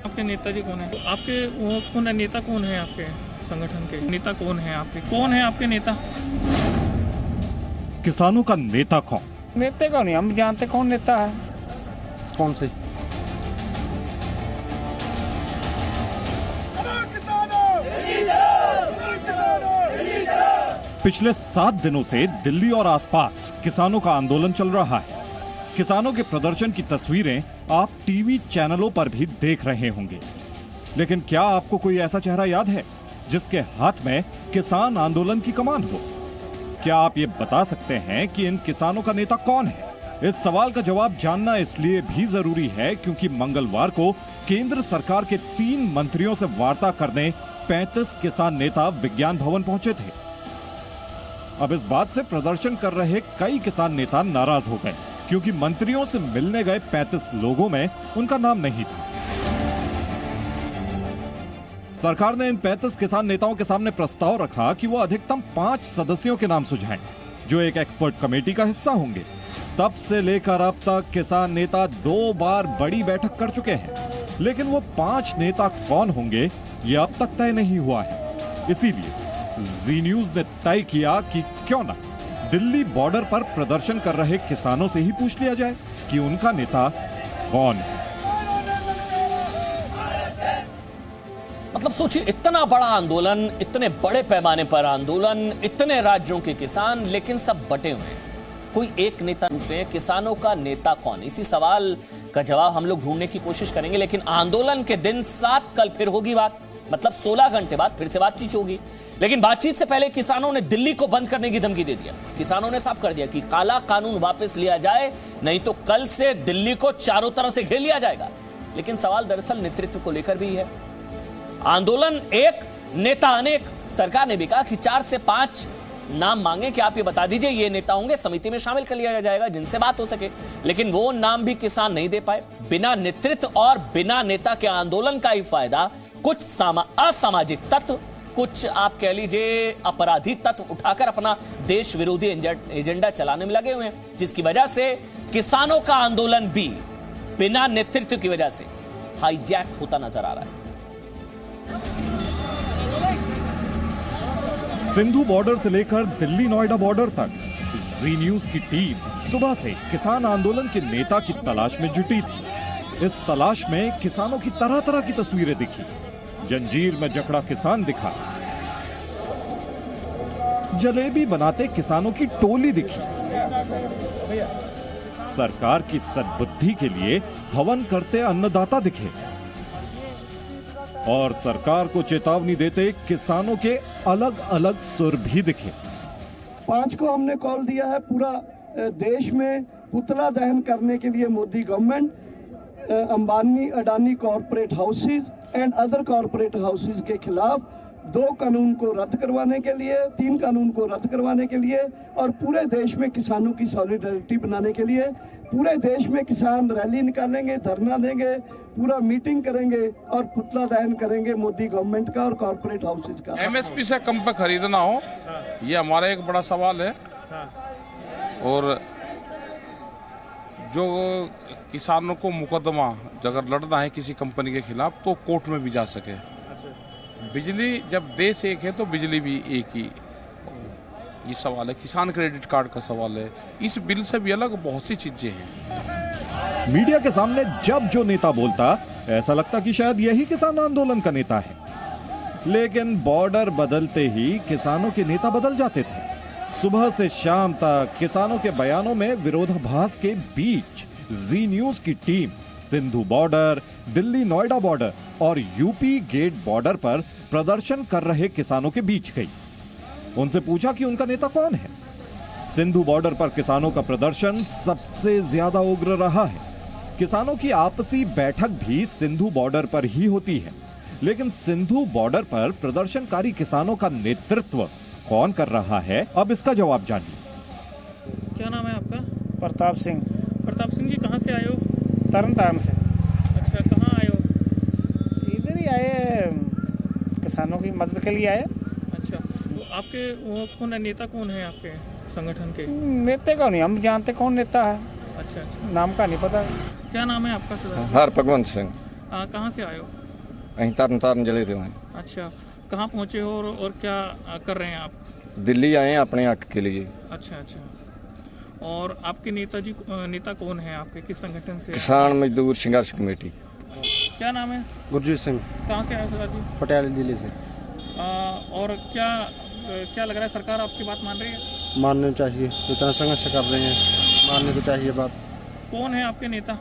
आपके नेताजी कौन है? आपके वो कौन है नेता? कौन है आपके संगठन के नेता? कौन है आपके? कौन है आपके नेता? किसानों का नेता कौन? नेता को नहीं हम जानते कौन नेता है। कौन से? पिछले 7 दिनों से दिल्ली और आसपास किसानों का आंदोलन चल रहा है। किसानों के प्रदर्शन की तस्वीरें आप टीवी चैनलों पर भी देख रहे होंगे, लेकिन क्या आपको कोई ऐसा चेहरा याद है जिसके हाथ में किसान आंदोलन की कमान हो? क्या आप ये बता सकते हैं कि इन किसानों का नेता कौन है? इस सवाल का जवाब जानना इसलिए भी जरूरी है क्योंकि मंगलवार को केंद्र सरकार के 3 मंत्रियों से वार्ता करने 35 किसान नेता विज्ञान भवन पहुंचे थे। अब इस बात से प्रदर्शन कर रहे कई किसान नेता नाराज हो गए क्योंकि मंत्रियों से मिलने गए 35 लोगों में उनका नाम नहीं था। सरकार ने इन 35 किसान नेताओं के सामने प्रस्ताव रखा कि वो अधिकतम 5 सदस्यों के नाम सुझाएं, जो एक एक्सपर्ट कमेटी का हिस्सा होंगे। तब से लेकर अब तक किसान नेता 2 बार बड़ी बैठक कर चुके हैं, लेकिन वो 5 नेता कौन होंगे ये अब तक तय नहीं हुआ है। इसीलिए जी न्यूज ने तय किया कि क्यों ना दिल्ली बॉर्डर पर प्रदर्शन कर रहे किसानों से ही पूछ लिया जाए कि उनका नेता कौन है। मतलब सोचिए, इतना बड़ा आंदोलन, इतने बड़े पैमाने पर आंदोलन, इतने राज्यों के किसान, लेकिन सब बटे हुए हैं। कोई एक नेता पूछ रहे हैं किसानों का नेता कौन? इसी सवाल का जवाब हम लोग ढूंढने की कोशिश करेंगे, लेकिन आंदोलन के दिन 7 कल फिर होगी बात, मतलब 16 घंटे बाद फिर से बातचीत होगी। लेकिन बातचीत से पहले किसानों ने दिल्ली को बंद करने की धमकी दे दिया। किसानों ने साफ कर दिया कि काला कानून वापस लिया जाए, नहीं तो कल से दिल्ली को चारों तरफ से घेर लिया जाएगा। लेकिन सवाल दरअसल नेतृत्व को लेकर भी है। आंदोलन एक, नेता अनेक। सरकार ने भी कहा कि 4 से 5 नाम मांगे कि आप ये बता दीजिए ये नेता होंगे, समिति में शामिल कर लिया जाएगा जिनसे बात हो सके। लेकिन वो नाम भी किसान नहीं दे पाए। बिना नेतृत्व और बिना नेता के आंदोलन का ही फायदा कुछ असामाजिक तत्व, कुछ आप कह लीजिए अपराधी तत्व उठाकर अपना देश विरोधी एजेंडा चलाने में लगे हुए हैं, जिसकी वजह से किसानों का आंदोलन भी बिना नेतृत्व की वजह से हाईजैक होता नजर आ रहा है। सिंधु बॉर्डर से लेकर दिल्ली नोएडा बॉर्डर तक जी न्यूज की टीम सुबह से किसान आंदोलन के नेता की तलाश में जुटी थी। इस तलाश में किसानों की तरह तरह की तस्वीरें दिखी। जंजीर में जकड़ा किसान दिखा, जलेबी बनाते किसानों की टोली दिखी, सरकार की सद्बुद्धि के लिए हवन करते अन्नदाता दिखे और सरकार को चेतावनी देते किसानों के अलग अलग सुर भी दिखे। 5 को हमने कॉल दिया है। पूरा देश में पुतला दहन करने के लिए Modi government, Ambani Adani corporate houses and other corporate houses के खिलाफ 2 कानून को रद्द करवाने के लिए, 3 कानून को रद्द करवाने के लिए और पूरे देश में किसानों की सॉलिडारिटी बनाने के लिए पूरे देश में किसान रैली निकालेंगे, धरना देंगे, पूरा मीटिंग करेंगे और पुतला दहन करेंगे मोदी गवर्नमेंट का और कॉर्पोरेट हाउसेज का। एमएसपी से कम पे खरीदना हो, ये हमारा एक बड़ा सवाल है। और जो किसानों को मुकदमा अगर लड़ना है किसी कंपनी के खिलाफ तो कोर्ट में भी जा सके। बिजली, जब देश एक है तो बिजली भी एक ही, ये सवाल है। किसान क्रेडिट कार्ड का सवाल है। इस बिल से भी अलग बहुत सी चीजें हैं। मीडिया के सामने जब जो नेता बोलता ऐसा लगता कि शायद यही किसान आंदोलन का नेता है, लेकिन बॉर्डर बदलते ही किसानों के नेता बदल जाते थे। सुबह से शाम तक किसानों के बयानों में विरोधाभास के बीच जी न्यूज की team Sindhu border, Delhi Noida border और यूपी गेट बॉर्डर पर प्रदर्शन कर रहे किसानों के बीच गई। उनसे पूछा कि उनका नेता कौन है। सिंधु बॉर्डर पर किसानों का प्रदर्शन सबसे ज्यादा उग्र रहा है। किसानों की आपसी बैठक भी सिंधु बॉर्डर पर ही होती है, लेकिन सिंधु बॉर्डर पर प्रदर्शनकारी किसानों का नेतृत्व कौन कर रहा है, अब इसका जवाब जानिए। क्या नाम है आपका? प्रताप सिंह। प्रताप सिंह जी, कहाँ से आए हो? तरन तारण से। अच्छा, कहाँ आए हो? इधर ही आए, किसानों की मदद के लिए आए। अच्छा, तो आपके वो कौन है, नेता कौन है आपके संगठन के? नेता का नहीं हम जानते कौन नेता है, अच्छा अच्छा। नाम का नहीं पता। क्या नाम है आपका सरदार जी? हर भगवंत सिंह। कहाँ से आए हो? अं तरन जिले से हैं। अच्छा, कहाँ पहुँचे हो और क्या कर रहे हैं आप? दिल्ली आए हैं अपने हक के लिए। अच्छा अच्छा। और आपके नेता कौन है आपके, किस संगठन से? किसान मजदूर संघर्ष कमेटी। क्या नाम है? गुरजीत सिंह, कहाँ से आए हो सरदार जी? पटियाला जिले से। और क्या लग रहा है, सरकार आपकी बात मान रही है? मानना चाहिए, इतना संघर्ष कर रहे हैं, मानने तो चाहिए बात। कौन है आपके नेता?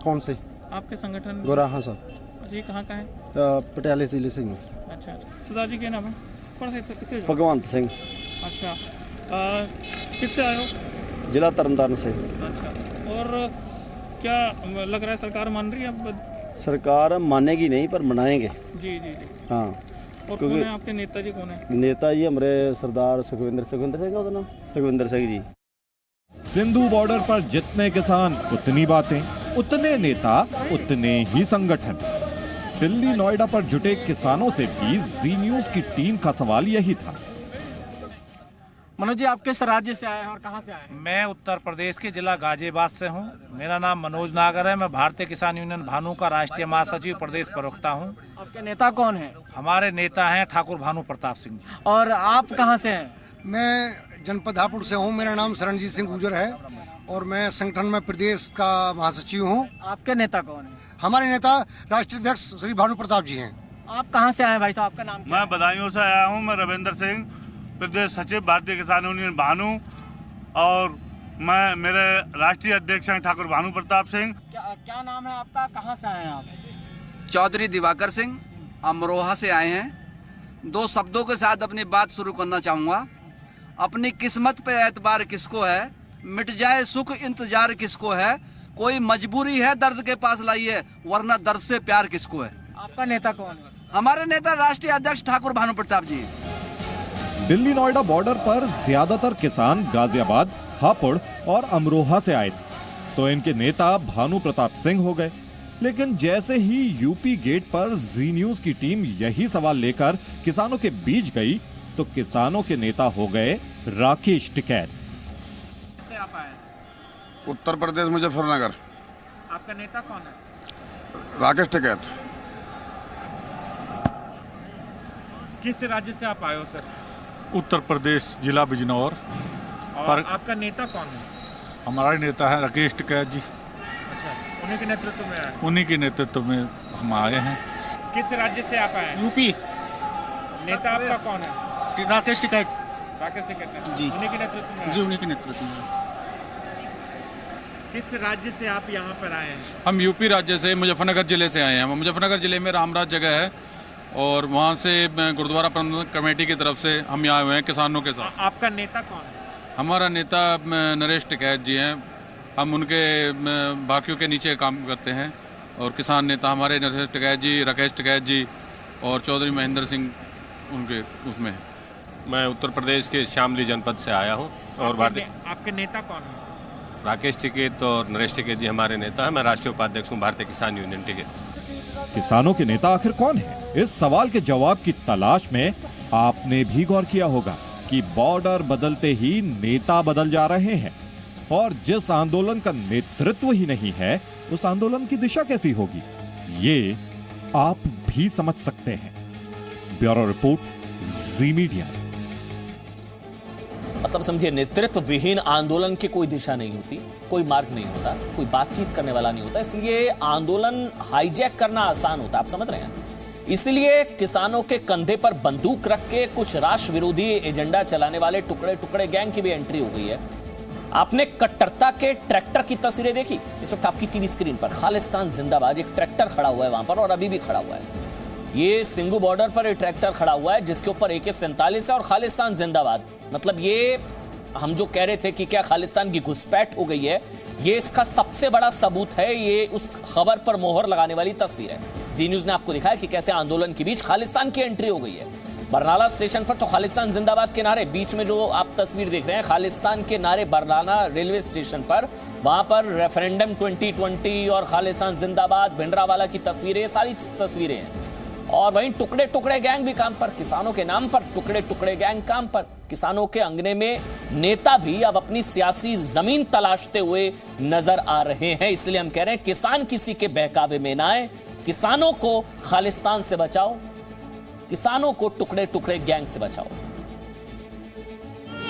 कौन से? आपके संगठन? गोराहा साहब। जी, कहाँ का है? पटियाला जिले से। अच्छा अच्छा। सरदार जी क्या नाम है? थोड़ा सा कितने? भगवंत सिंह, अच्छा। किससे आए हो? जिला तरन से। अच्छा। और क्या लग रहा है, सरकार मान रही है अब? सरकार मानेगी नहीं पर मनाएंगे। जी जी जी। हाँ। और कौन है आपके नेताजी, कौन है? नेता जी हमारे सरदार सुखविंदर सिंह का नाम, सुखविंदर सिंह जी। सिंधु बॉर्डर पर जितने किसान उतनी बातें, उतने नेता उतने ही संगठन। दिल्ली नोएडा पर जुटे किसानों से भी जी न्यूज की टीम का सवाल यही था। मनोज जी, आप किस राज्य से आए हैं और कहाँ से आए हैं? मैं उत्तर प्रदेश के जिला गाजियाबाद से हूँ। मेरा नाम मनोज नागर है। मैं भारतीय किसान यूनियन भानु का राष्ट्रीय महासचिव प्रदेश प्रवक्ता हूँ। आपके नेता कौन है? हमारे नेता हैं ठाकुर भानु प्रताप सिंह जी। और आप कहाँ से हैं? मैं जनपद हापुड़ से हूँ। मेरा नाम शरणजीत सिंह गुर्जर है और मैं संगठन में प्रदेश का महासचिव हूँ। आपके नेता कौन है? हमारे नेता राष्ट्रीय अध्यक्ष श्री भानु प्रताप जी हैं। आप कहाँ से आए भाई साहब, आपका नाम क्या? मैं बदायूं से आया हूँ। मैं रविंद्र सिंह, प्रदेश सचिव भारतीय किसान यूनियन भानु, और मेरे राष्ट्रीय अध्यक्ष हैं ठाकुर भानु प्रताप सिंह। क्या नाम है आपका, कहाँ से आए हैं आप? चौधरी दिवाकर सिंह, अमरोहा से आए हैं। दो शब्दों के साथ अपनी बात शुरू करना चाहूँगा। अपनी किस्मत पे एतबार किसको है, मिट जाए सुख इंतजार किसको है, कोई मजबूरी है दर्द के पास लाइए, वरना दर्द से प्यार किसको है। आपका नेता कौन है? हमारे नेता राष्ट्रीय अध्यक्ष ठाकुर भानु प्रताप जी। दिल्ली नोएडा बॉर्डर पर ज्यादातर किसान गाजियाबाद, हापुड़ और अमरोहा से आए थे, तो इनके नेता भानु प्रताप सिंह हो गए। लेकिन जैसे ही यूपी गेट पर जी न्यूज की टीम यही सवाल लेकर किसानों के बीच गई, तो किसानों के नेता हो गए राकेश टिकैत। किससे आप आए? उत्तर प्रदेश मुजफ्फरनगर। आपका नेता कौन है? राकेश टिकैत। किस राज्य से आप आए हो सर? उत्तर प्रदेश, जिला बिजनौर। और आपका नेता कौन है? हमारे नेता है राकेश टिकैत जी। अच्छा, उन्हीं के नेतृत्व में आए? उन्हीं के नेतृत्व में हम आए हैं। किस राज्य से आप आए? यूपी। नेता आपका कौन है? राकेश टिकैत राकेश टिकैत जी। उन्हीं के नेतृत्व में? जी, उन्हीं के नेतृत्व में। किस राज्य से आप यहाँ पर आए हैं? हम यूपी राज्य से मुजफ्फरनगर जिले से आए हैं। मुजफ्फरनगर जिले में रामराज जगह है और वहाँ से गुरुद्वारा प्रबंधन कमेटी की तरफ से हम यहाँ हुए हैं किसानों के साथ। आपका नेता कौन है? हमारा नेता नरेश टिकैत जी हैं। हम उनके बाकियों के नीचे काम करते हैं और किसान नेता हमारे नरेश टिकैत जी, राकेश टिकैत जी और चौधरी महेंद्र सिंह उनके उसमें है। मैं उत्तर प्रदेश के शामली जनपद से आया हूँ। और आपके नेता कौन है? राकेश टिकैत और नरेश टिकैत जी हमारे नेता हैं। मैं राष्ट्रीय उपाध्यक्ष हूँ भारतीय किसान यूनियन टिकैत। किसानों के नेता आखिर कौन है? इस सवाल के जवाब की तलाश में आपने भी गौर किया होगा कि बॉर्डर बदलते ही नेता बदल जा रहे हैं, और जिस आंदोलन का नेतृत्व ही नहीं है, उस आंदोलन की दिशा कैसी होगी, ये आप भी समझ सकते हैं। ब्यूरो रिपोर्ट, जी मीडिया। मतलब समझिए, नेतृत्व विहीन आंदोलन की कोई दिशा नहीं होती, कोई मार्ग नहीं होता, कोई बातचीत करने वाला नहीं होता। इसलिए आंदोलन हाईजैक करना आसान होता है, आप समझ रहे हैं। इसलिए किसानों के कंधे पर बंदूक रख के कुछ राष्ट्र विरोधी एजेंडा चलाने वाले टुकड़े टुकड़े गैंग की भी एंट्री हो गई है। आपने कट्टरता के ट्रैक्टर की तस्वीरें देखी इस वक्त आपकी टीवी स्क्रीन पर। खालिस्तान जिंदाबाद, एक ट्रैक्टर खड़ा हुआ है वहां पर और अभी भी खड़ा हुआ है। ये सिंघू बॉर्डर पर एक ट्रैक्टर खड़ा हुआ है जिसके ऊपर AK-47 है और खालिस्तान जिंदाबाद। मतलब ये हम जो कह रहे थे कि क्या खालिस्तान की घुसपैठ हो गई है, ये इसका सबसे बड़ा सबूत है। ये उस खबर पर मोहर लगाने वाली तस्वीर है। जी न्यूज ने आपको दिखाया कि कैसे आंदोलन के बीच खालिस्तान की एंट्री हो गई है। बरनाला स्टेशन पर तो खालिस्तान जिंदाबाद के नारे, बीच में जो आप तस्वीर देख रहे हैं खालिस्तान के नारे बरनाला रेलवे स्टेशन पर, वहां पर रेफरेंडम 2020 और खालिस्तान जिंदाबाद, भिंडरावाला की तस्वीरें, सारी तस्वीरें हैं। और वहीं टुकड़े टुकड़े गैंग भी काम पर, किसानों के नाम पर टुकड़े टुकड़े गैंग काम पर। किसानों के अंगने में नेता भी अब अपनी सियासी जमीन तलाशते हुए नजर आ रहे हैं। इसलिए हम कह रहे हैं किसान किसी के बहकावे में ना आए, किसानों को खालिस्तान से बचाओ, किसानों को टुकड़े टुकड़े गैंग से बचाओ।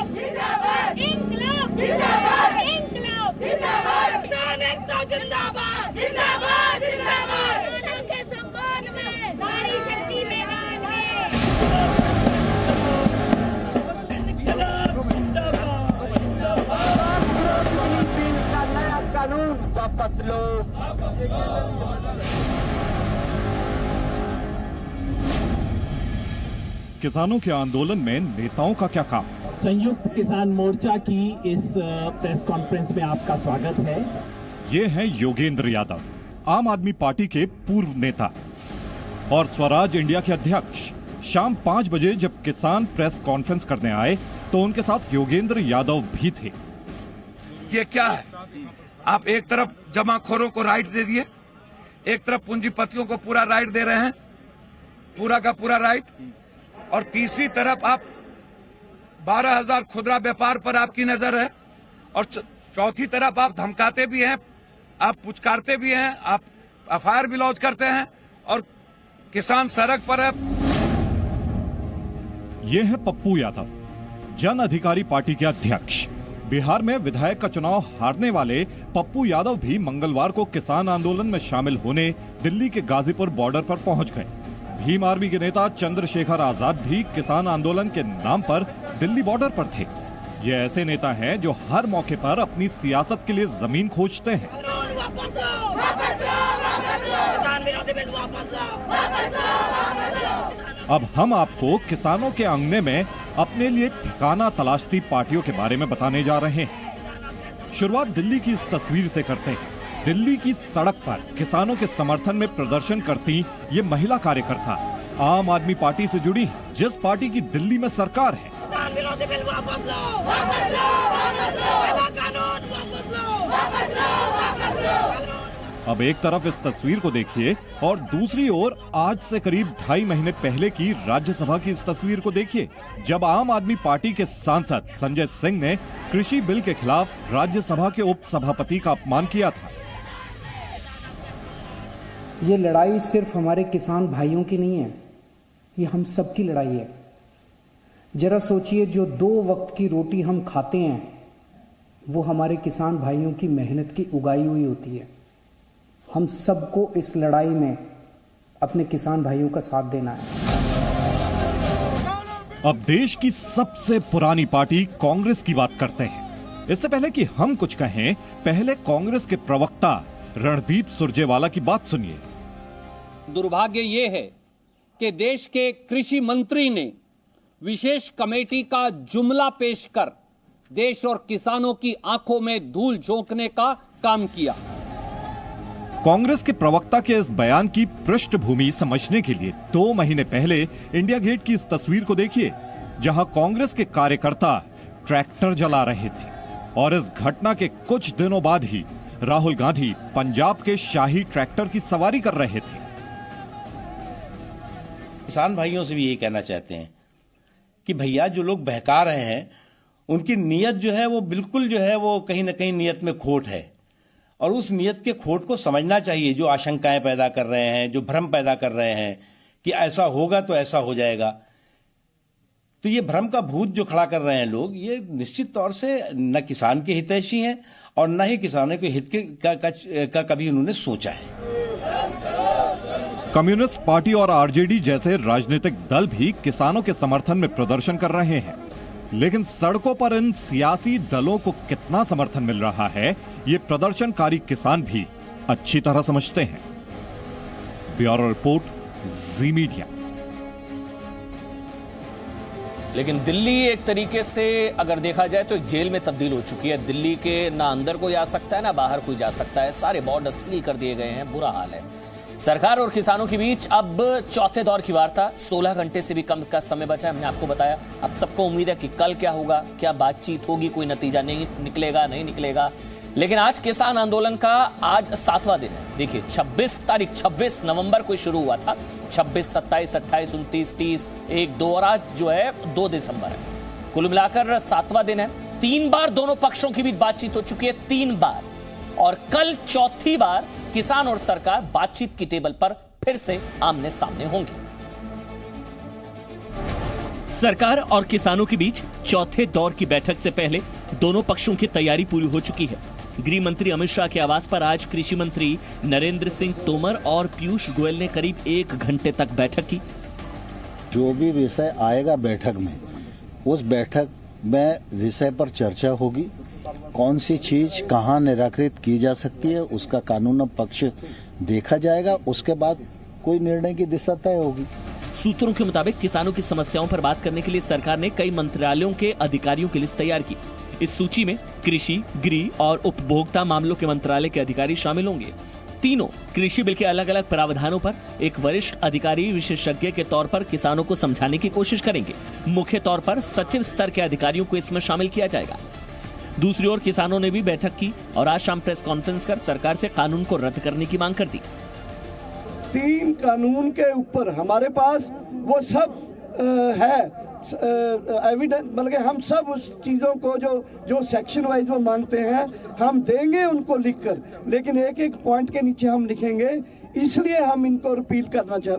जिंदाबाद इंकलाब, जिंदाबाद इंकलाब, जिंदाबाद किसान एकता, जिंदाबाद जिंदाबाद जिंदाबाद। किसानों के सम्मान में नारी शक्ति मैदान है। कानून वापस लो। किसानों के आंदोलन में नेताओं का क्या काम? संयुक्त किसान मोर्चा की इस प्रेस कॉन्फ्रेंस में आपका स्वागत है। ये हैं योगेंद्र यादव, आम आदमी पार्टी के पूर्व नेता और स्वराज इंडिया के अध्यक्ष। शाम 5 बजे जब किसान प्रेस कॉन्फ्रेंस करने आए तो उनके साथ योगेंद्र यादव भी थे। ये क्या है? आप एक तरफ जमाखोरों को राइट दे दिए, एक तरफ पूंजीपतियों को पूरा राइट दे रहे हैं, पूरा का पूरा राइट, और तीसरी तरफ आप 12,000 खुदरा व्यापार पर आपकी नजर है, और चौथी तरफ आप धमकाते भी हैं, आप पुचकारते भी हैं, आप एफआईआर भी लॉन्च करते हैं, और किसान सड़क पर है। ये है पप्पू यादव, जन अधिकारी पार्टी के अध्यक्ष। बिहार में विधायक का चुनाव हारने वाले पप्पू यादव भी मंगलवार को किसान आंदोलन में शामिल होने दिल्ली के गाजीपुर बॉर्डर पर पहुंच गए। भीम आर्मी के नेता चंद्रशेखर आजाद भी किसान आंदोलन के नाम पर दिल्ली बॉर्डर पर थे। ये ऐसे नेता हैं जो हर मौके पर अपनी सियासत के लिए जमीन खोजते हैं। अब हम आपको किसानों के अंगने में अपने लिए ठिकाना तलाशती पार्टियों के बारे में बताने जा रहे हैं। शुरुआत दिल्ली की इस तस्वीर से करते हैं। दिल्ली की सड़क पर किसानों के समर्थन में प्रदर्शन करती ये महिला कार्यकर्ता आम आदमी पार्टी से जुड़ी, जिस पार्टी की दिल्ली में सरकार है। अब एक तरफ इस तस्वीर को देखिए और दूसरी ओर आज से करीब 2.5 महीने पहले की राज्यसभा की इस तस्वीर को देखिए, जब आम आदमी पार्टी के सांसद संजय सिंह ने कृषि बिल के खिलाफ राज्यसभा के उप सभापति का अपमान किया था। ये लड़ाई सिर्फ हमारे किसान भाइयों की नहीं है, ये हम सबकी लड़ाई है। जरा सोचिए, जो 2 वक्त की रोटी हम खाते हैं वो हमारे किसान भाइयों की मेहनत की उगाई हुई होती है। हम सबको इस लड़ाई में अपने किसान भाइयों का साथ देना है। अब देश की सबसे पुरानी पार्टी कांग्रेस की बात करते हैं। इससे पहले कि हम कुछ कहें, पहले कांग्रेस के प्रवक्ता रणदीप सुरजेवाला की बात सुनिए। दुर्भाग्य ये है कि देश के कृषि मंत्री ने विशेष कमेटी का जुमला पेश कर देश और किसानों की आंखों में धूल झोंकने का काम किया। कांग्रेस के प्रवक्ता के इस बयान की पृष्ठभूमि समझने के लिए 2 महीने पहले इंडिया गेट की इस तस्वीर को देखिए, जहां कांग्रेस के कार्यकर्ता ट्रैक्टर जला रहे थे। और इस घटना के कुछ दिनों बाद ही राहुल गांधी पंजाब के शाही ट्रैक्टर की सवारी कर रहे थे। किसान भाइयों से भी यही कहना चाहते हैं कि भैया, जो लोग बहका रहे हैं उनकी नीयत जो है वो बिल्कुल जो है वो कहीं ना कहीं नीयत में खोट है, और उस नीयत के खोट को समझना चाहिए। जो आशंकाएं पैदा कर रहे हैं, जो भ्रम पैदा कर रहे हैं कि ऐसा होगा तो ऐसा हो जाएगा, तो ये भ्रम का भूत जो खड़ा कर रहे हैं लोग, ये निश्चित तौर से न किसान के हितैषी हैं और न ही किसानों के हित का कभी उन्होंने सोचा है। कम्युनिस्ट पार्टी और आरजेडी जैसे राजनीतिक दल भी किसानों के समर्थन में प्रदर्शन कर रहे हैं, लेकिन सड़कों पर इन सियासी दलों को कितना समर्थन मिल रहा है, ये प्रदर्शनकारी किसान भी अच्छी तरह समझते हैं। ब्यूरो रिपोर्ट, जी मीडिया। लेकिन दिल्ली एक तरीके से अगर देखा जाए तो एक जेल में तब्दील हो चुकी है। दिल्ली के ना अंदर कोई आ सकता है ना बाहर कोई जा सकता है। सारे बॉर्डर सील कर दिए गए हैं, बुरा हाल है। सरकार और किसानों के बीच अब चौथे दौर की वार्ता, 16 घंटे से भी कम का समय बचा है। हमने आपको बताया। अब सबको उम्मीद है कि कल क्या होगा, क्या बातचीत होगी, कोई नतीजा नहीं निकलेगा, नहीं निकलेगा। लेकिन आज किसान आंदोलन का आज 7वां दिन है। देखिए 26 नवंबर को शुरू हुआ था, 26, 27, 28, 29, 30, 1, 2 और आज जो है 2 दिसंबर है। कुल मिलाकर 7वां दिन है। 3 बार दोनों पक्षों के बीच बातचीत हो चुकी है, 3 बार, और कल 4थी बार किसान और सरकार बातचीत की टेबल पर फिर से आमने सामने होंगे। सरकार और किसानों के बीच चौथे दौर की बैठक से पहले दोनों पक्षों की तैयारी पूरी हो चुकी है। गृह मंत्री अमित शाह के आवास पर आज कृषि मंत्री नरेंद्र सिंह तोमर और पीयूष गोयल ने करीब 1 घंटे तक बैठक की। जो भी विषय आएगा बैठक में, उस बैठक में विषय पर चर्चा होगी। कौन सी चीज कहां निराकृत की जा सकती है उसका कानूनी पक्ष देखा जाएगा, उसके बाद कोई निर्णय की दिशा तय होगी। सूत्रों के मुताबिक किसानों की समस्याओं पर बात करने के लिए सरकार ने कई मंत्रालयों के अधिकारियों की लिस्ट तैयार की। इस सूची में कृषि, गृह और उपभोक्ता मामलों के मंत्रालय के अधिकारी शामिल होंगे। तीनों कृषि बिल के अलग अलग प्रावधानों पर एक वरिष्ठ अधिकारी विशेषज्ञ के तौर पर किसानों को समझाने की कोशिश करेंगे। मुख्य तौर पर सचिव स्तर के अधिकारियों को इसमें शामिल किया जाएगा। दूसरी ओर किसानों ने भी बैठक की और आज शाम प्रेस कॉन्फ्रेंस कर सरकार से कानून को रद्द करने की मांग कर दी। 3 कानून के ऊपर हमारे पास वो सब है एविडेंस, बल्कि हम सब उस चीज़ों को जो सेक्शन वाइज वो मांगते हैं हम देंगे उनको लिखकर, लेकिन एक एक पॉइंट के नीचे हम लिखेंगे इसलिए हम इनको रिपील करना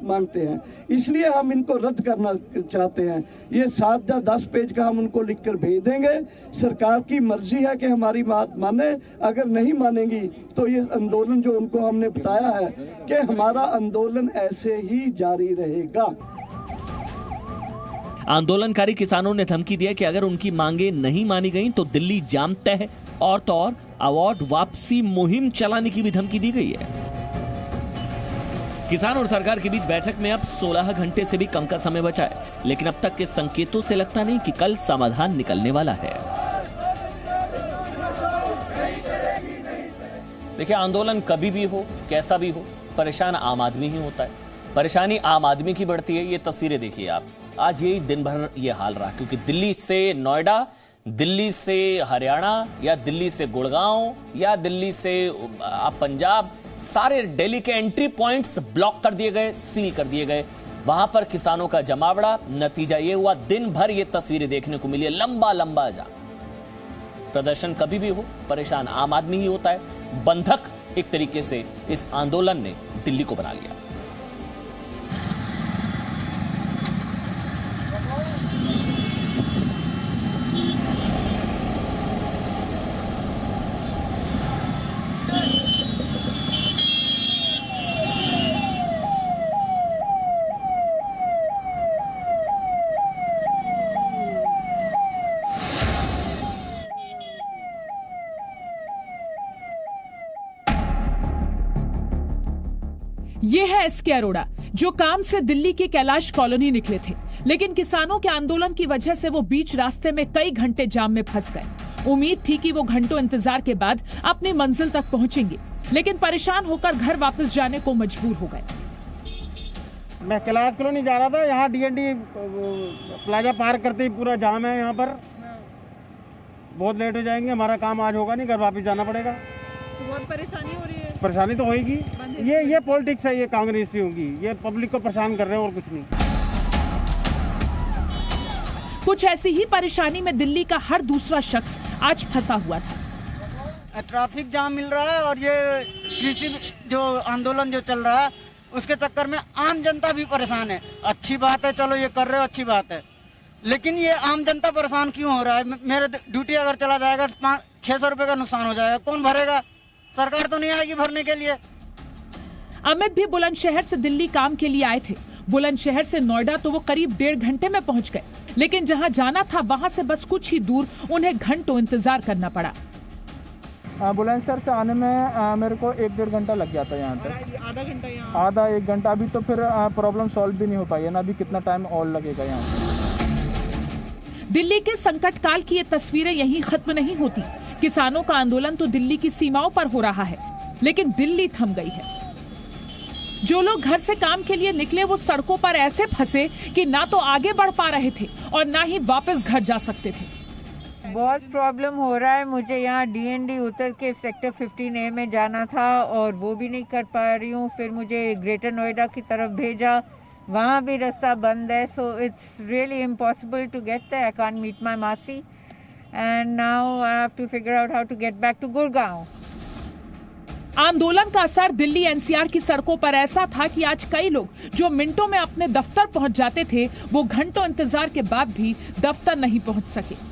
मांगते हैं, इसलिए हम इनको रद्द करना चाहते हैं। ये 7 या 10 पेज का हम उनको लिखकर भेज देंगे। सरकार की मर्जी है कि हमारी बात माने, अगर नहीं मानेंगी तो ये आंदोलन जो उनको हमने बताया है कि हमारा आंदोलन ऐसे ही जारी रहेगा। आंदोलनकारी किसानों ने धमकी दिया कि अगर उनकी मांगे नहीं मानी गई तो दिल्ली जाम तय है, और तो और अवार्ड वापसी मुहिम चलाने की भी धमकी दी गई है। किसान और सरकार के बीच बैठक में अब 16 घंटे से भी कम का समय बचा है, लेकिन अब तक के संकेतों से लगता नहीं कि कल समाधान निकलने वाला है। देखिए, आंदोलन कभी भी हो, कैसा भी हो, परेशान आम आदमी ही होता है। परेशानी आम आदमी की बढ़ती है। ये तस्वीरें देखिए आप, आज यही दिन भर ये हाल रहा, क्योंकि दिल्ली से नोएडा, दिल्ली से हरियाणा, या दिल्ली से गुड़गांव, या दिल्ली से पंजाब, सारे दिल्ली के एंट्री पॉइंट्स ब्लॉक कर दिए गए, सील कर दिए गए। वहां पर किसानों का जमावड़ा। नतीजा ये हुआ, दिन भर ये तस्वीरें देखने को मिली, लंबा लंबा जा। प्रदर्शन कभी भी हो, परेशान आम आदमी ही होता है। बंधक एक तरीके से इस आंदोलन ने दिल्ली को बना लिया। ये है एसके अरोड़ा, जो काम से दिल्ली की कैलाश कॉलोनी निकले थे, लेकिन किसानों के आंदोलन की वजह से वो बीच रास्ते में कई घंटे जाम में फंस गए। उम्मीद थी कि वो घंटों इंतजार के बाद अपनी मंजिल तक पहुंचेंगे, लेकिन परेशान होकर घर वापस जाने को मजबूर हो गए। मैं कैलाश कॉलोनी जा रहा था, यहाँ डीएनडी प्लाजा पार करते ही पूरा जाम है। यहाँ पर बहुत लेट हो जाएंगे, हमारा काम आज होगा नहीं, घर वापस जाना पड़ेगा। बहुत परेशानी हो रही है। परेशानी तो होगी, ये पॉलिटिक्स है, ये कांग्रेस की होगी, ये पब्लिक को परेशान कर रहे हैं और कुछ नहीं। कुछ ऐसी ही परेशानी में दिल्ली का हर दूसरा शख्स आज फंसा हुआ था। ट्रैफिक जाम मिल रहा है और ये कृषि जो आंदोलन जो चल रहा है उसके चक्कर में आम जनता भी परेशान है। अच्छी बात है, चलो ये कर रहे हो, अच्छी बात है, लेकिन ये आम जनता परेशान क्यों हो रहा है? मेरे ड्यूटी अगर चला जाएगा 600 रुपए का नुकसान हो जाएगा, कौन भरेगा? सरकार तो नहीं आएगी भरने के लिए। अमित भी बुलंदशहर से दिल्ली काम के लिए आए थे। बुलंदशहर से नोएडा तो वो करीब 1.5 घंटे में पहुंच गए, लेकिन जहां जाना था वहां से बस कुछ ही दूर उन्हें घंटों इंतजार करना पड़ा। बुलंदशहर से आने में मेरे को 1-1.5 घंटा लग गया था। यहाँ तक आधा घंटा, आधा 1 घंटा। अभी तो फिर प्रॉब्लम सॉल्व भी नहीं हो पाई है ना, अभी कितना टाइम और लगेगा यहाँ। दिल्ली के संकट काल की ये तस्वीरें यहीं खत्म नहीं होती। किसानों का आंदोलन तो दिल्ली की सीमाओं पर हो रहा है, लेकिन दिल्ली थम गई है। जो लोग घर से काम के लिए निकले वो सड़कों पर ऐसे फंसे कि ना तो आगे बढ़ पा रहे थे और ना ही वापस घर जा सकते थे। बहुत प्रॉब्लम हो रहा है। मुझे यहाँ DND उतर के सेक्टर 15A में जाना था और वो भी नहीं कर पा रही हूँ। फिर मुझे ग्रेटर नोएडा की तरफ भेजा, वहाँ भी रास्ता बंद है। So it's really impossible to get there. I can't meet my masi and now I have to figure out how to get back to Gurgaon. आंदोलन का असर दिल्ली NCR की सड़कों पर ऐसा था कि आज कई लोग जो मिनटों में अपने दफ्तर पहुंच जाते थे, वो घंटों इंतजार के बाद भी दफ्तर नहीं पहुंच सके।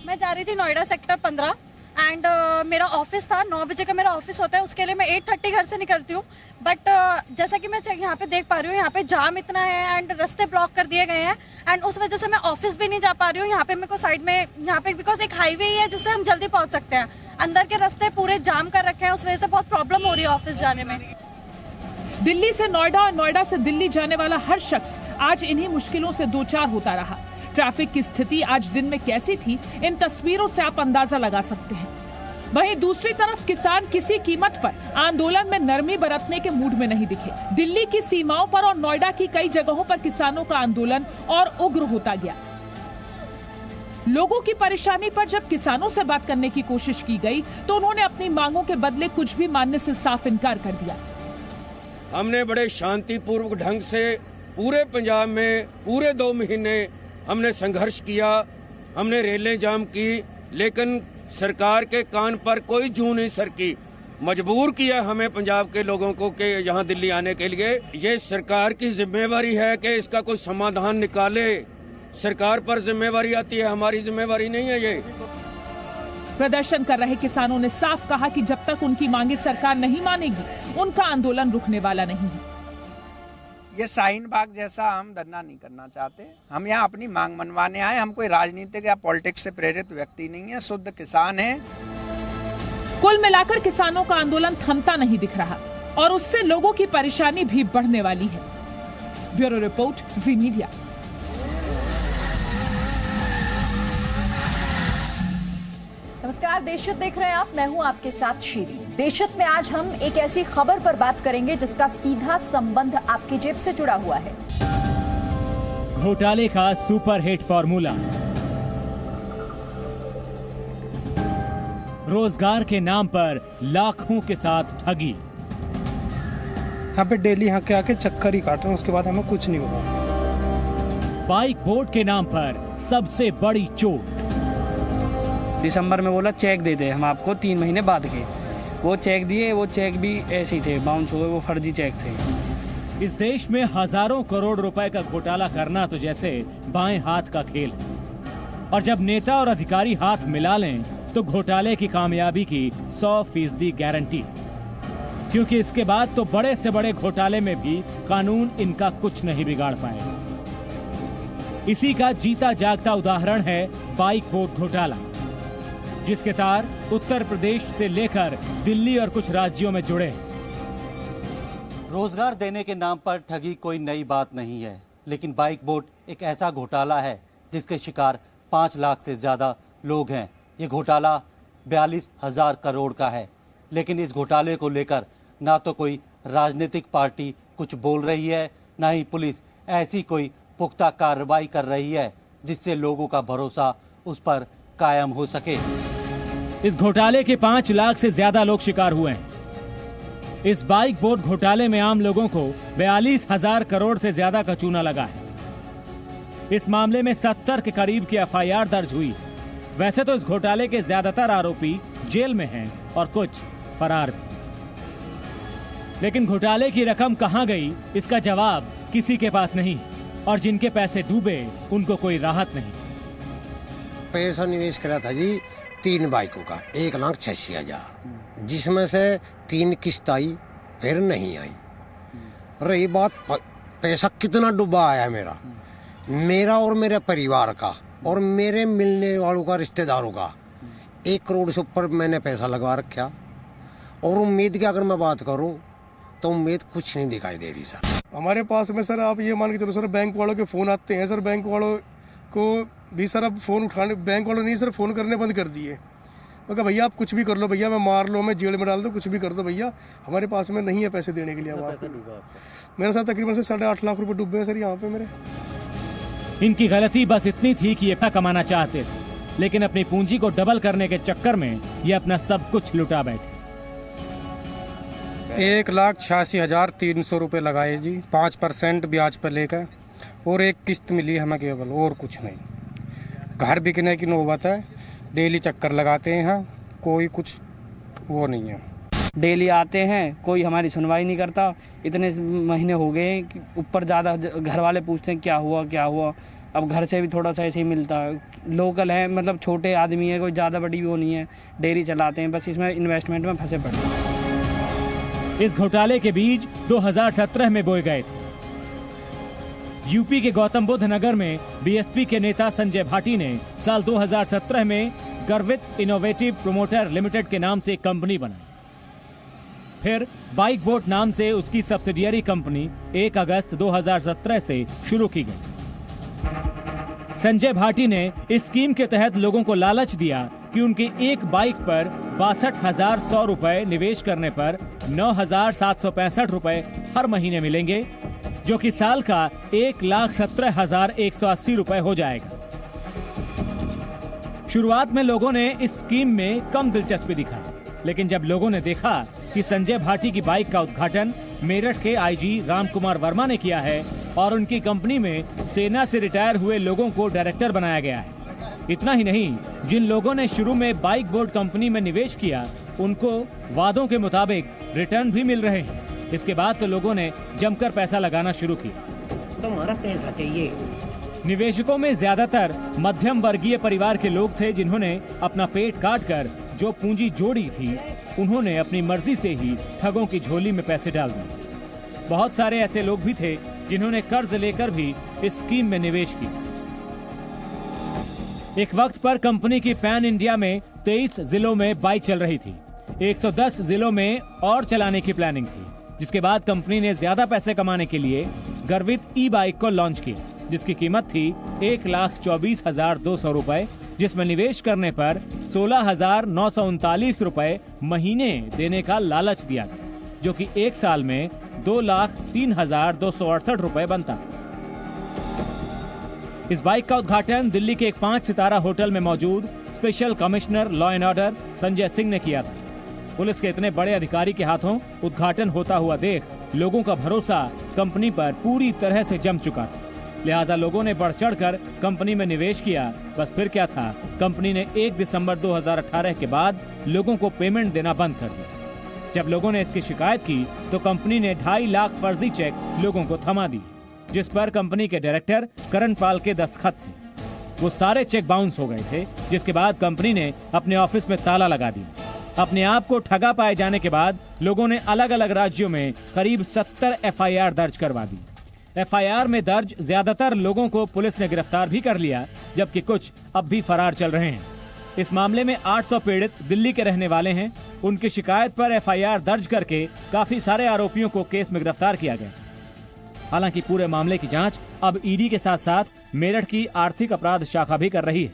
मैं जा रही थी नोएडा सेक्टर 15 एंड मेरा ऑफिस था, 9 बजे का मेरा ऑफिस होता है। उसके लिए मैं 8:30 घर से निकलती हूँ। बट जैसा कि मैं यहाँ पे देख पा रही हूँ, यहाँ पे जाम इतना है एंड रास्ते ब्लॉक कर दिए गए हैं एंड उस वजह से मैं ऑफिस भी नहीं जा पा रही हूँ। यहाँ पे मेरे को साइड में यहाँ पे बिकॉज एक हाईवे ही है जिससे हम जल्दी पहुँच सकते हैं, अंदर के रास्ते पूरे जाम कर रखे हैं। उस वजह से बहुत प्रॉब्लम हो रही है ऑफिस जाने में। दिल्ली से नोएडा और नोएडा से दिल्ली जाने वाला हर शख्स आज इन्हीं मुश्किलों से दो चार होता रहा। ट्रैफिक की स्थिति आज दिन में कैसी थी, इन तस्वीरों से आप अंदाजा लगा सकते हैं। वहीं दूसरी तरफ किसान किसी कीमत पर आंदोलन में नरमी बरतने के मूड में नहीं दिखे। दिल्ली की सीमाओं पर और नोएडा की कई जगहों पर किसानों का आंदोलन और उग्र होता गया। लोगों की परेशानी पर जब किसानों से बात करने की कोशिश की गई तो उन्होंने अपनी मांगों के बदले कुछ भी मानने से साफ इनकार कर दिया। हमने बड़े शांतिपूर्वक ढंग से पूरे पंजाब में पूरे 2 महीने हमने संघर्ष किया, हमने रेलें जाम की, लेकिन सरकार के कान पर कोई जूं नहीं सरकी। मजबूर किया हमें पंजाब के लोगों को कि यहाँ दिल्ली आने के लिए। ये सरकार की जिम्मेवारी है कि इसका कोई समाधान निकाले। सरकार पर जिम्मेवारी आती है, हमारी जिम्मेवारी नहीं है ये। प्रदर्शन कर रहे किसानों ने साफ कहा कि जब तक उनकी मांगे सरकार नहीं मानेगी, उनका आंदोलन रुकने वाला नहीं है। ये शाहीन बाग जैसा हम धरना नहीं करना चाहते। हम यहाँ अपनी मांग मनवाने आए। हम कोई राजनीतिक या पॉलिटिक्स से प्रेरित व्यक्ति नहीं है, शुद्ध किसान हैं। कुल मिलाकर किसानों का आंदोलन थमता नहीं दिख रहा और उससे लोगों की परेशानी भी बढ़ने वाली है। ब्यूरो रिपोर्ट, जी मीडिया। नमस्कार, देशहित देख रहे हैं आप। मैं हूं आपके साथ शीरी। देशहित में आज हम एक ऐसी खबर पर बात करेंगे जिसका सीधा संबंध आपकी जेब से जुड़ा हुआ है। घोटाले का सुपरहिट फॉर्मूला, रोजगार के नाम पर लाखों के साथ ठगी। यहाँ पे डेली यहाँ के आके चक्कर ही काट रहे हैं, उसके बाद हमें कुछ नहीं होगा। बाइक बोर्ड के नाम पर सबसे बड़ी चोट। दिसंबर में बोला चेक दे दे हम आपको 3 महीने बाद के, वो चेक दिए, वो चेक भी ऐसे ही थे, बाउंस हुए, वो फर्जी चेक थे। इस देश में हजारों करोड़ रुपए का घोटाला करना तो जैसे बाएं हाथ का खेल है, और जब नेता और अधिकारी हाथ मिला लें तो घोटाले की कामयाबी की 100% गारंटी, क्योंकि इसके बाद तो बड़े से बड़े घोटाले में भी कानून इनका कुछ नहीं बिगाड़ पाएगा। इसी का जीता जागता उदाहरण है बाइक बोर्ड घोटाला, जिसके तार उत्तर प्रदेश से लेकर दिल्ली और कुछ राज्यों में जुड़े हैं। रोजगार देने के नाम पर ठगी कोई नई बात नहीं है, लेकिन बाइक बोर्ड एक ऐसा घोटाला है जिसके शिकार 5 लाख से ज्यादा लोग हैं। ये घोटाला 42,000 करोड़ का है, लेकिन इस घोटाले को लेकर ना तो कोई राजनीतिक पार्टी कुछ बोल रही है, ना ही पुलिस ऐसी कोई पुख्ता कार्रवाई कर रही है जिससे लोगों का भरोसा उस पर कायम हो सके। इस घोटाले के 5 लाख से ज्यादा लोग शिकार हुए हैं। इस बाइक बोर्ड घोटाले में आम लोगों को 42,000 करोड़ से ज्यादा का चूना लगा है। इस मामले में 70 के करीब की FIR दर्ज हुई। वैसे तो इस घोटाले के ज्यादातर आरोपी जेल में हैं और कुछ फरार भी, लेकिन घोटाले की रकम कहां गई इसका जवाब किसी के पास नहीं, और जिनके पैसे डूबे उनको कोई राहत नहीं। पैसा निवेश करा था जी 3 बाइकों का 1,86,000, जिसमें से 3 किस्त आई, फिर नहीं आई। रही बात पैसा कितना डूबा आया मेरा और मेरे परिवार का और मेरे मिलने वालों का, रिश्तेदारों का, 1 करोड़ से ऊपर मैंने पैसा लगवा रखा। और उम्मीद की अगर मैं बात करूं तो उम्मीद कुछ नहीं दिखाई दे रही सर। हमारे पास में सर आप ये मान के चलो सर, बैंक वालों के फ़ोन आते हैं सर, बैंक वालों को भी सर अब फ़ोन उठाने, बैंक वालों नहीं सर फ़ोन करने बंद कर दिए। मैं कहा भैया आप कुछ भी कर लो भैया, मैं मार लो, मैं जेल में डाल दो, कुछ भी कर दो भैया, हमारे पास में नहीं है पैसे देने के लिए। अब आपको मेरे साथ तकरीबन से 8.5 लाख रुपए डूबे हैं सर यहाँ पे मेरे। इनकी गलती बस इतनी थी कि ये पैसा कमाना चाहते थे, लेकिन अपनी पूंजी को डबल करने के चक्कर में ये अपना सब कुछ लुटा बैठे। 1,86,300 रुपये लगाए जी, 5% ब्याज पर लेकर, और एक किस्त मिली हमें केवल, और कुछ नहीं। घर बिकने की नौबत है, डेली चक्कर लगाते हैं यहाँ, कोई कुछ वो नहीं है। डेली आते हैं, कोई हमारी सुनवाई नहीं करता। इतने महीने हो गए कि ऊपर ज़्यादा घर वाले पूछते हैं क्या हुआ क्या हुआ। अब घर से भी थोड़ा सा ऐसे ही मिलता है। लोकल है, मतलब छोटे आदमी है, कोई ज़्यादा बड़ी वो नहीं है, डेयरी चलाते हैं, बस इसमें इन्वेस्टमेंट में फंसे पड़े हैं। इस घोटाले के बीज 2017 में बोए गए थे। यूपी के गौतम बुद्ध नगर में बीएसपी के नेता संजय भाटी ने साल 2017 में गर्वित इनोवेटिव प्रोमोटर लिमिटेड के नाम से एक कंपनी बनाई। फिर बाइक बोट नाम से उसकी सब्सिडियरी कंपनी 1 अगस्त 2017 से शुरू की गई। संजय भाटी ने इस स्कीम के तहत लोगों को लालच दिया कि उनकी एक बाइक पर 62,100 रुपए निवेश करने पर 9,765 रुपए हर महीने मिलेंगे, जो कि साल का 1,17,180 रुपए हो जाएगा। शुरुआत में लोगों ने इस स्कीम में कम दिलचस्पी दिखाई, लेकिन जब लोगों ने देखा कि संजय भाटी की बाइक का उद्घाटन मेरठ के आईजी रामकुमार वर्मा ने किया है और उनकी कंपनी में सेना से रिटायर हुए लोगों को डायरेक्टर बनाया गया है, इतना ही नहीं, जिन लोगों ने शुरू में बाइक बोर्ड कंपनी में निवेश किया उनको वादों के मुताबिक रिटर्न भी मिल रहे हैं। इसके बाद तो लोगों ने जमकर पैसा लगाना शुरू किया। तुम्हारा पैसा चाहिए। निवेशकों में ज्यादातर मध्यम वर्गीय परिवार के लोग थे, जिन्होंने अपना पेट काट कर जो पूंजी जोड़ी थी उन्होंने अपनी मर्जी से ही ठगों की झोली में पैसे डाल दिए। बहुत सारे ऐसे लोग भी थे जिन्होंने कर्ज लेकर भी इस स्कीम में निवेश किया। एक वक्त पर कंपनी की पैन इंडिया में 23 जिलों में बाइक चल रही थी। 110 जिलों में और चलाने की प्लानिंग थी, जिसके बाद कंपनी ने ज्यादा पैसे कमाने के लिए गर्वित ई बाइक को लॉन्च किया, जिसकी कीमत थी 1,24,200 रुपए, जिसमें निवेश करने पर 16,939 रुपए महीने देने का लालच दिया गया, जो कि एक साल में 2,03,268 रुपए बनता। इस बाइक का उद्घाटन दिल्ली के एक 5 सितारा होटल में मौजूद special commissioner law and order Sanjay Singh ने किया था। पुलिस के इतने बड़े अधिकारी के हाथों उद्घाटन होता हुआ देख लोगों का भरोसा कंपनी पर पूरी तरह से जम चुका था, लिहाजा लोगों ने बढ़ चढ़कर कंपनी में निवेश किया। बस फिर क्या था, कंपनी ने 1 दिसंबर 2018 के बाद लोगों को पेमेंट देना बंद कर दिया। जब लोगों ने इसकी शिकायत की तो कंपनी ने 2.5 लाख फर्जी चेक लोगों को थमा दी, जिस पर कंपनी के डायरेक्टर करण पाल के दस्तखत थे। वो सारे चेक बाउंस हो गए थे, जिसके बाद कंपनी ने अपने ऑफिस में ताला लगा दिया। अपने आप को ठगा पाए जाने के बाद लोगों ने अलग अलग राज्यों में करीब 70 एफआईआर दर्ज करवा दी। एफआईआर में दर्ज ज्यादातर लोगों को पुलिस ने गिरफ्तार भी कर लिया, जबकि कुछ अब भी फरार चल रहे हैं। इस मामले में 800 पीड़ित दिल्ली के रहने वाले हैं। उनकी शिकायत पर एफआईआर दर्ज करके काफी सारे आरोपियों को केस में गिरफ्तार किया गया। हालांकि पूरे मामले की जांच अब ईडी के साथ साथ मेरठ की आर्थिक अपराध शाखा भी कर रही है,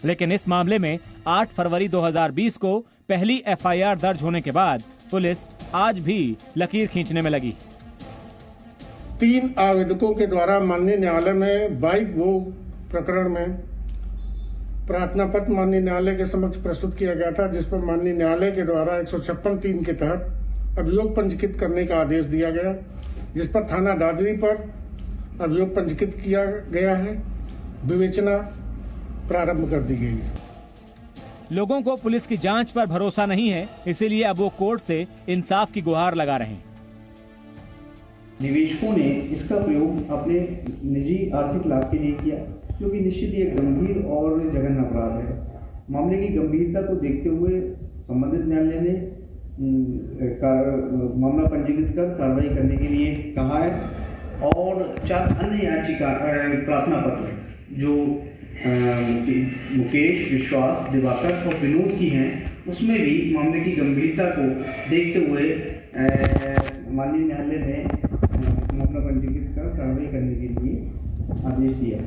लेकिन इस मामले में 8 फरवरी 2020 को पहली एफआईआर दर्ज होने के बाद पुलिस आज भी लकीर खींचने में लगी। 3 आवेदकों के द्वारा माननीय न्यायालय में बाइक वो प्रकरण में प्रार्थना पत्र माननीय न्यायालय के समक्ष प्रस्तुत किया गया था, जिस पर माननीय न्यायालय के द्वारा 156(3) के तहत अभियोग पंजीकृत करने का आदेश दिया गया, जिस पर थाना दादरी पर अभियोग पंजीकृत किया गया है। विवेचना प्रारंभ कर दी गई है। लोगों को पुलिस की जांच पर भरोसा नहीं है, इसीलिए अब वो कोर्ट से इंसाफ की गुहार लगा रहे हैं। निवेशकों ने इसका प्रयोग अपने निजी आर्थिक लाभ के लिए किया, जो कि निश्चित ही एक गंभीर और जघन्य अपराध है। मामले की गंभीरता को देखते हुए संबंधित न्यायालय ने मामला पंजीकृत कर कार्रवाई करने के लिए कहा है, और 4 अन्य याचिका प्रार्थना पत्र जो मुकेश, विश्वास, दिवाकर और विनोद की हैं, उसमें भी मामले की गंभीरता को देखते हुए माननीय न्यायालय ने मामला पंजीकृत कर कार्रवाई करने के लिए आदेश दिया है।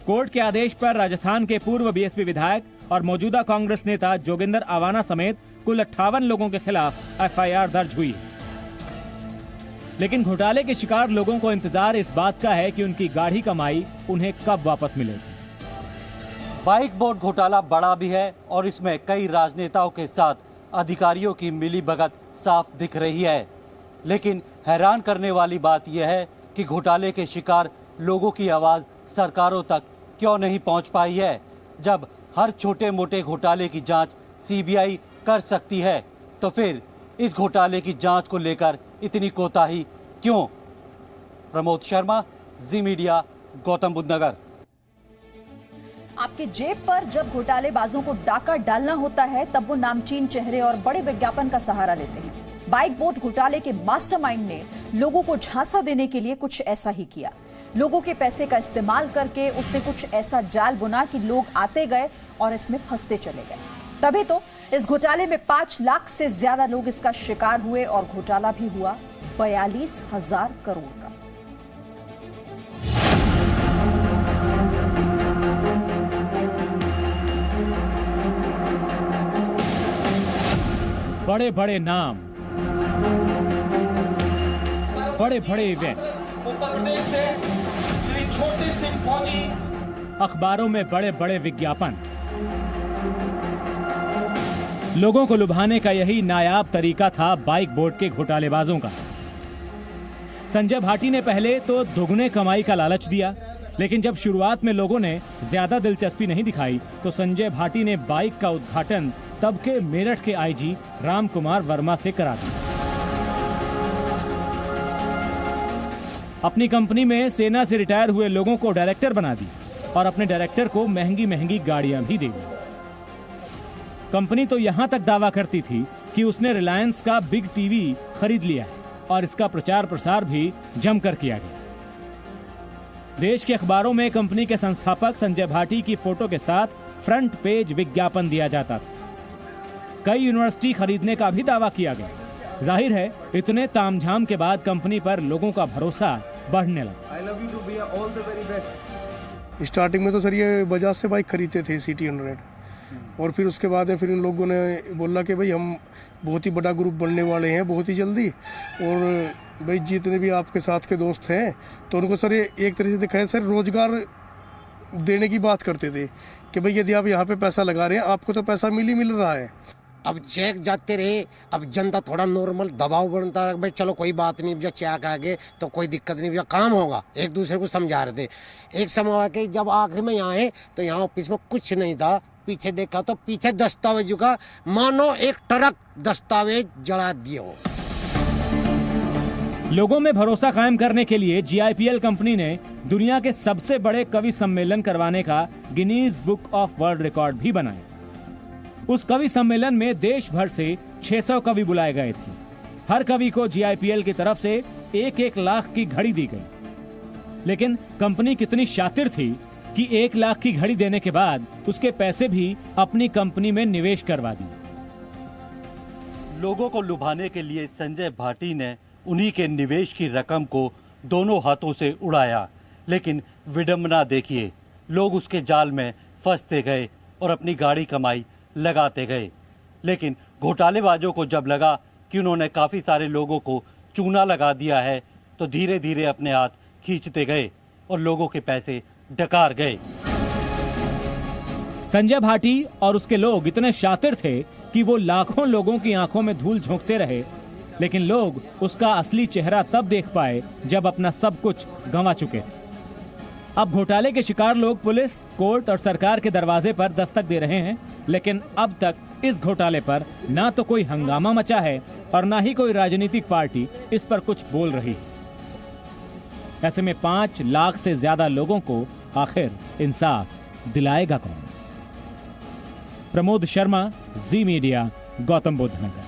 कोर्ट के आदेश पर राजस्थान के पूर्व बीएसपी विधायक और मौजूदा कांग्रेस नेता जोगिंदर आवाना समेत कुल 58 लोगों के खिलाफ एफआईआर दर्ज हुई है। लेकिन घोटाले के शिकार लोगों को इंतजार इस बात का है कि उनकी गाढ़ी कमाई उन्हें कब वापस मिलेगी। बाइक बोर्ड घोटाला बड़ा भी है और इसमें कई राजनेताओं के साथ अधिकारियों की मिलीभगत साफ दिख रही है। लेकिन हैरान करने वाली बात यह है कि घोटाले के शिकार लोगों की आवाज़ सरकारों तक क्यों नहीं पहुंच पाई है। जब हर छोटे मोटे घोटाले की जांच सीबीआई कर सकती है तो फिर इस घोटाले की जांच को लेकर इतनी कोताही क्यों? प्रमोद शर्मा, जी मीडिया, गौतम बुद्ध नगर। आपके जेब पर जब घोटालेबाजों को डाका डालना होता है तब वो नामचीन चेहरे और बड़े विज्ञापन का सहारा लेते हैं। बाइक बोर्ड घोटाले के मास्टरमाइंड ने लोगों को झांसा देने के लिए कुछ ऐसा ही किया। लोगों के पैसे का इस्तेमाल करके उसने कुछ ऐसा जाल बुना कि लोग आते गए और इसमें फंसते चले गए। तभी तो इस घोटाले में 5 लाख से ज्यादा लोग इसका शिकार हुए और घोटाला भी हुआ 42,000 करोड़ का। बड़े बड़े नाम, बड़े बड़े इवेंट, उत्तर प्रदेश से श्री छोटे सिंह फौजी, अखबारों में बड़े बड़े विज्ञापन। लोगों को लुभाने का यही नायाब तरीका था बाइक बोर्ड के घोटालेबाजों का। संजय भाटी ने पहले तो दोगुने कमाई का लालच दिया, लेकिन जब शुरुआत में लोगों ने ज्यादा दिलचस्पी नहीं दिखाई तो संजय भाटी ने बाइक का उद्घाटन तब के मेरठ के आईजी राम कुमार वर्मा से करा दिया। अपनी कंपनी में सेना से रिटायर हुए लोगों को डायरेक्टर बना दी और अपने डायरेक्टर को महंगी महंगी गाड़ियां भी दे दी। कंपनी तो यहां तक दावा करती थी कि उसने रिलायंस का बिग टीवी खरीद लिया है और इसका प्रचार प्रसार भी जमकर किया गया। देश के अखबारों में कंपनी के संस्थापक संजय भाटी की फोटो के साथ फ्रंट पेज विज्ञापन दिया जाता था। कई यूनिवर्सिटी खरीदने का भी दावा किया गया। जाहिर है इतने तामझाम के बाद कंपनी पर लोगों का भरोसा बढ़ने लगा। I love you to be all the very best। Starting में तो सर ये बजाज से बाइक खरीदते थे सिटी 100 और फिर उसके बाद में फिर इन लोगों ने बोला कि भाई हम बहुत ही बड़ा ग्रुप बनने वाले हैं बहुत ही जल्दी, और भाई जितने भी आपके साथ के दोस्त हैं तो उनको सर ये एक तरह से दिखाया सर रोजगार देने की बात करते थे कि भाई यदि आप यहाँ पे पैसा लगा रहे हैं आपको तो पैसा मिल रहा है। अब चेक जाते रहे, अब जनता थोड़ा नॉर्मल दबाव बनता रहा, भाई चलो कोई बात नहीं, जब चेक आ गए तो कोई दिक्कत नहीं, भैया काम होगा, एक दूसरे को समझा रहे थे। एक समय के जब आखिर में यहाँ आए तो यहाँ ऑफिस में कुछ नहीं था, पीछे देखा तो पीछे दस्तावेजों का मानो एक ट्रक दस्तावेज जला दिए हो। लोगों में भरोसा कायम करने के लिए जीआईपीएल कंपनी ने दुनिया के सबसे बड़े कवि सम्मेलन करवाने का Guinness book of world record भी बनाया। उस कवि सम्मेलन में देश भर से 600 कवि बुलाए गए थे। हर कवि को जीआईपीएल की तरफ से 1-1 लाख की घड़ी दी गई। लेकिन कंपनी कितनी शातिर थी कि 1 लाख की घड़ी देने के बाद उसके पैसे भी अपनी कंपनी में निवेश करवा दिए। लोगों को लुभाने के लिए संजय भाटी ने उन्हीं के निवेश की रकम को दोनों हाथों से उड़ाया। लेकिन विडंबना देखिए, लोग उसके जाल में फंसते गए और अपनी गाड़ी कमाई लगाते गए। लेकिन घोटालेबाजों को जब लगा कि उन्होंने काफ़ी सारे लोगों को चूना लगा दिया है तो धीरे धीरे अपने हाथ खींचते गए और लोगों के पैसे डकार गए। संजय भाटी और उसके लोग इतने शातिर थे कि वो लाखों लोगों की आंखों में धूल झोंकते रहे, लेकिन लोग उसका असली चेहरा तब देख पाए जब अपना सब कुछ गंवा चुके थे। अब घोटाले के शिकार लोग पुलिस, कोर्ट और सरकार के दरवाजे पर दस्तक दे रहे हैं, लेकिन अब तक इस घोटाले पर ना तो कोई हंगामा मचा है और ना ही कोई राजनीतिक पार्टी इस पर कुछ बोल रही है। ऐसे में 5 लाख से ज्यादा लोगों को आखिर इंसाफ दिलाएगा कौन? प्रमोद शर्मा, जी मीडिया, गौतम बुद्ध नगर।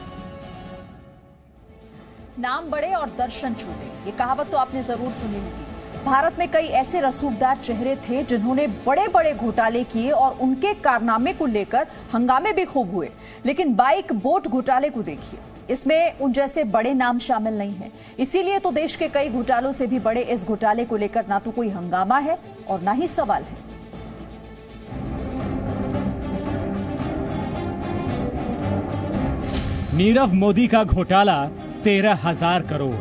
नाम बड़े और दर्शन छोटे, ये कहावत तो आपने जरूर सुनी होगी। भारत में कई ऐसे रसूखदार चेहरे थे जिन्होंने बड़े बड़े घोटाले किए और उनके कारनामे को लेकर हंगामे भी खूब हुए। लेकिन बाइक बोर्ड घोटाले को देखिए, इसमें उन जैसे बड़े नाम शामिल नहीं हैं। इसीलिए तो देश के कई घोटालों से भी बड़े इस घोटाले को लेकर ना तो कोई हंगामा है और ना ही सवाल है। नीरव मोदी का घोटाला 13,000 करोड़।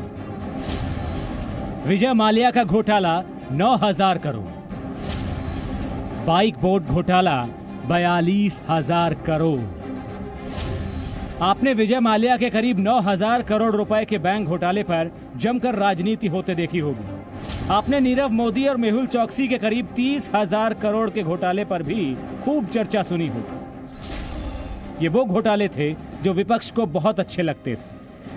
विजय माल्या का घोटाला 9,000 करोड़, बाइक बोर्ड घोटाला 42,000 करोड़। आपने विजय माल्या के करीब 9,000 करोड़ रुपए के बैंक घोटाले पर जमकर राजनीति होते देखी होगी। आपने नीरव मोदी और मेहुल चौकसी के करीब 30,000 करोड़ के घोटाले पर भी खूब चर्चा सुनी होगी। ये वो घोटाले थे जो विपक्ष को बहुत अच्छे लगते थे,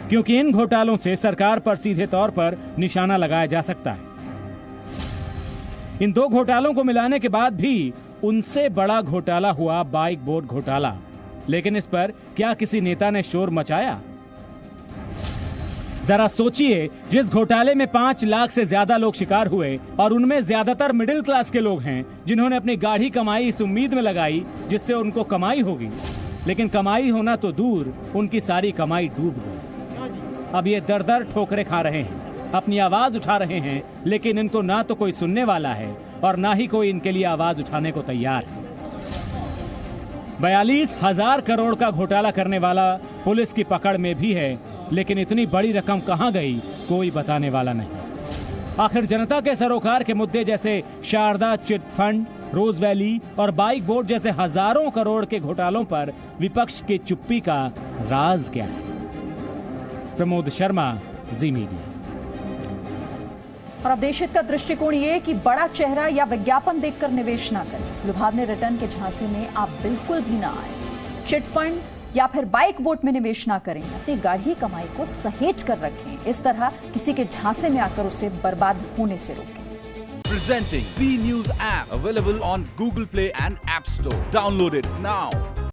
क्योंकि इन घोटालों से सरकार पर सीधे तौर पर निशाना लगाया जा सकता है। इन दो घोटालों को मिलाने के बाद भी उनसे बड़ा घोटाला हुआ बाइक बोर्ड घोटाला। लेकिन इस पर क्या किसी नेता ने शोर मचाया? जरा सोचिए, जिस घोटाले में 5 लाख से ज्यादा लोग शिकार हुए और उनमें ज्यादातर मिडिल क्लास के लोग हैं, जिन्होंने अपनी गाढ़ी कमाई इस उम्मीद में लगाई जिससे उनको कमाई होगी, लेकिन कमाई होना तो दूर, उनकी सारी कमाई डूब गई। अब ये दर-दर ठोकरें खा रहे हैं, अपनी आवाज उठा रहे हैं, लेकिन इनको ना तो कोई सुनने वाला है और ना ही कोई इनके लिए आवाज उठाने को तैयार है। 42,000 करोड़ का घोटाला करने वाला पुलिस की पकड़ में भी है, लेकिन इतनी बड़ी रकम कहां गई कोई बताने वाला नहीं। आखिर जनता के सरोकार के मुद्दे जैसे शारदा चिट फंड, रोज वैली और बाइक बोर्ड जैसे हजारों करोड़ के घोटालों पर विपक्ष की चुप्पी का राज क्या है? प्रमोद शर्मा, जी मीडिया। और अब देश हित का दृष्टिकोण ये कि बड़ा चेहरा या विज्ञापन देखकर निवेश ना करें। लुभावने रिटर्न के झांसे में आप बिल्कुल भी ना आए। चिट फंड या फिर बाइक बोट में निवेश ना करें। अपनी गाढ़ी कमाई को सहेज कर रखें। इस तरह किसी के झांसे में आकर उसे बर्बाद होने से रोकें। Presenting B News app, available on Google Play and App Store. Download it now.